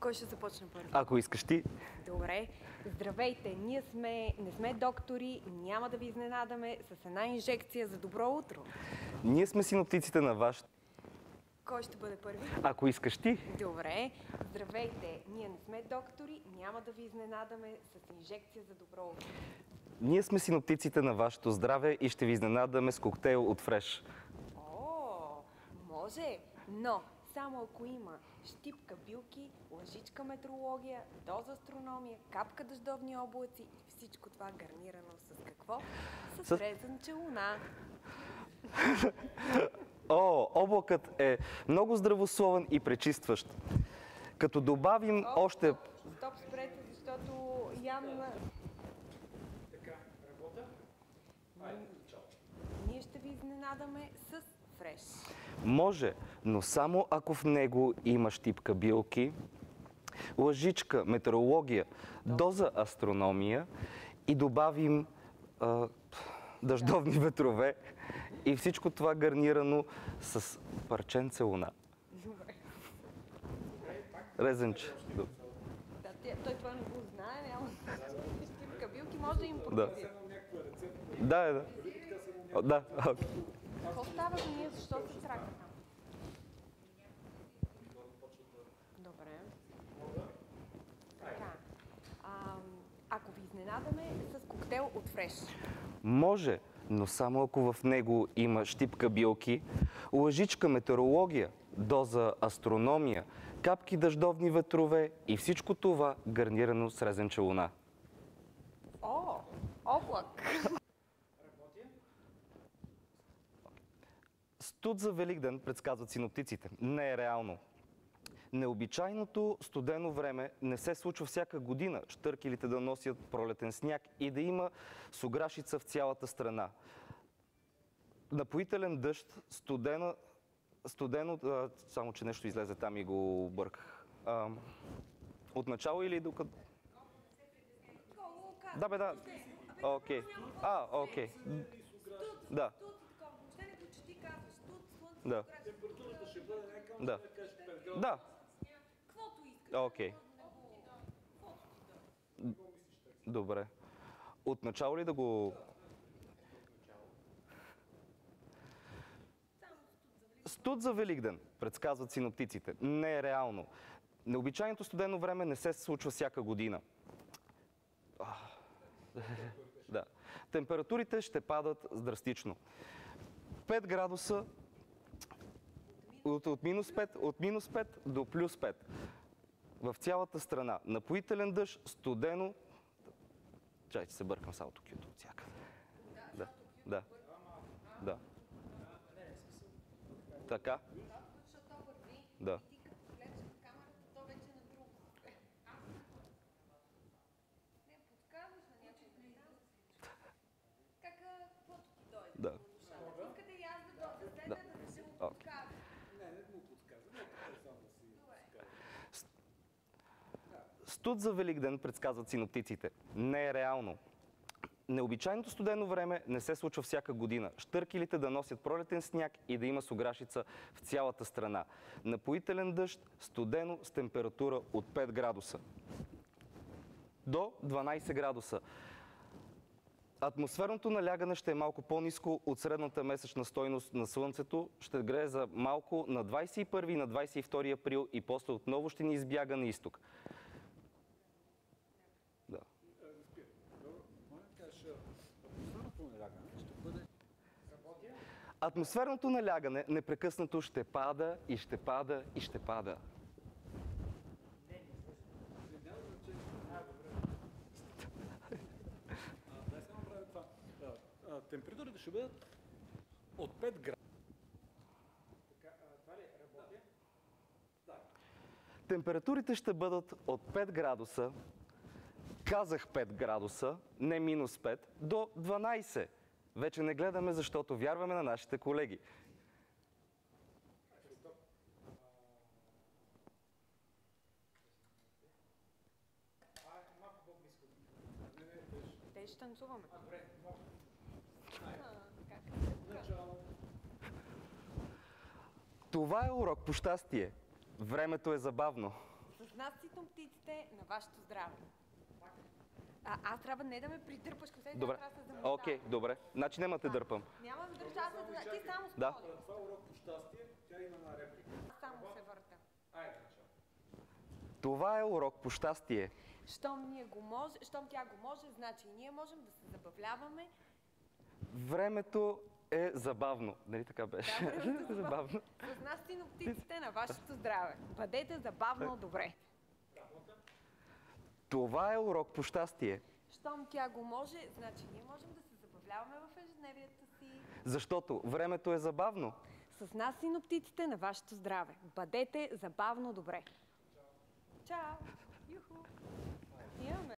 Кой ще започне първи? Ако искаш ти. Добре. Здравейте, ние не сме доктори, няма да ви изненадаме с една инжекция за добро утро. Ние сме синоптиците на вашето. Кой ще бъде първи? Ако искаш ти. Добре. Здравейте, ние не сме доктори, няма да ви изненадаме с инжекция за добро утро. Ние сме синоптиците на вашето здраве и ще ви изненадаме с коктейл от фреш. О, може, но само ако има щипка билки, лъжичка метеорология, доза астрономия, капка дъждовни облаци и всичко това гарнирано с какво? С резънче луна. О, облакът е много здравословен и пречистващ. Като добавим още... Стоп, спрете, защото явно... Така, работа? Айде, начало. Ние ще ви изненадаме с фреш. Може, но само ако в него има щипка билки, лъжичка метеорология, доза астрономия и добавим дъждовни ветрове и всичко това гарнирано с парченце луна. Добре. Резенче. Да, той това не го знае, няма. Щипка билки може да им Да. продължи. Някаква рецепта. Да. Да. Какво става за ние? Защо се црака там? Добре. Така. Ако ви изненадаме с коктейл от фреш. Може, но само ако в него има щипка билки, лъжичка метеорология, доза астрономия, капки дъждовни ветрове и всичко това гарнирано с резенче луна. О, облак. Работя? Студ за Великден, предсказват синоптиците. Не е реално. Необичайното студено време не се случва всяка година. Щъркелите да носят пролетен сняг и да има суграшица в цялата страна. Напоителен дъжд, студено, само че нещо излезе там и го обърках. Отначало или докато... Да, бе, да. Окей. Окей. Да. Да. Температурата ще бъде някакъв, Да. да кажеш 5 градуса. Да. Каквото искаш. Окей. Добре. Отначало ли да го... Студ за Великден, предсказват синоптиците. Не е реално. Необичайното студено време не се случва всяка година. Да. Температурите ще падат драстично. 5 градуса от минус 5 до плюс 5. В цялата страна. Напоителен дъжд, студено. Чай, че се бъркам с аутокюто от всякъде. Да. Да. Така? Защото то върви Да. и ти като погледнеш в камерата, то вече е на друго. Не, подсказваш на някой. Каквото ти дойде. Да. Искате и аз да седна да се му подсказвам. Не му подсказвам. Нека сам да си подсказвам. Студ за Великден, предсказват синоптиците. Не е реално. Необичайното студено време не се случва всяка година. Щъркелите да носят пролетен сняг и да има суграшица в цялата страна. Напоителен дъжд, студено с температура от 5 градуса до 12 градуса. Атмосферното налягане ще е малко по-ниско от средната месечна стойност на Слънцето. Ще грее за малко на 21 и на 22 април и после отново ще ни избяга на изток. Да. Спира. Добре. Моля да кажеш, атмосферното налягане ще бъде... Работя? Атмосферното налягане непрекъснато ще пада и ще пада и ще пада. Няма значение. Добре. Дай само правя това. Температурите ще бъдат от 5 градуса. Така, това ли работя? Да. Температурите ще бъдат от 5 градуса, казах 5 градуса, не минус 5, до 12. Вече не гледаме, защото вярваме на нашите колеги. Малко по-близко. Те ще танцуваме. Добре, малко. Как? Начало. Това е урок по щастие. Времето е забавно. С С нас синоптиците на вашето здраве. Аз трябва не да ме придърпаш към себе, Добре. трябва да се замълчавам. Окей, добре. Значи няма да те дърпам. Няма да държа се, ти само Да. спори. Това е урок по щастие, тя има една реплика. Аз само се върта. Айде, чао. Това е урок по щастие. Щом тя го може, значи и ние можем да се забавляваме. Времето е забавно. Нали така беше? Да, времето е Забавно. С нас синоптиците на вашето здраве. Бъдете забавно добре. Това е урок по щастие. Щом тя го може, значи ние можем да се забавляваме в ежедневието си. Защото времето е забавно. С нас синоптиците на вашето здраве. Бъдете забавно добре. Чао! Юху! Имаме.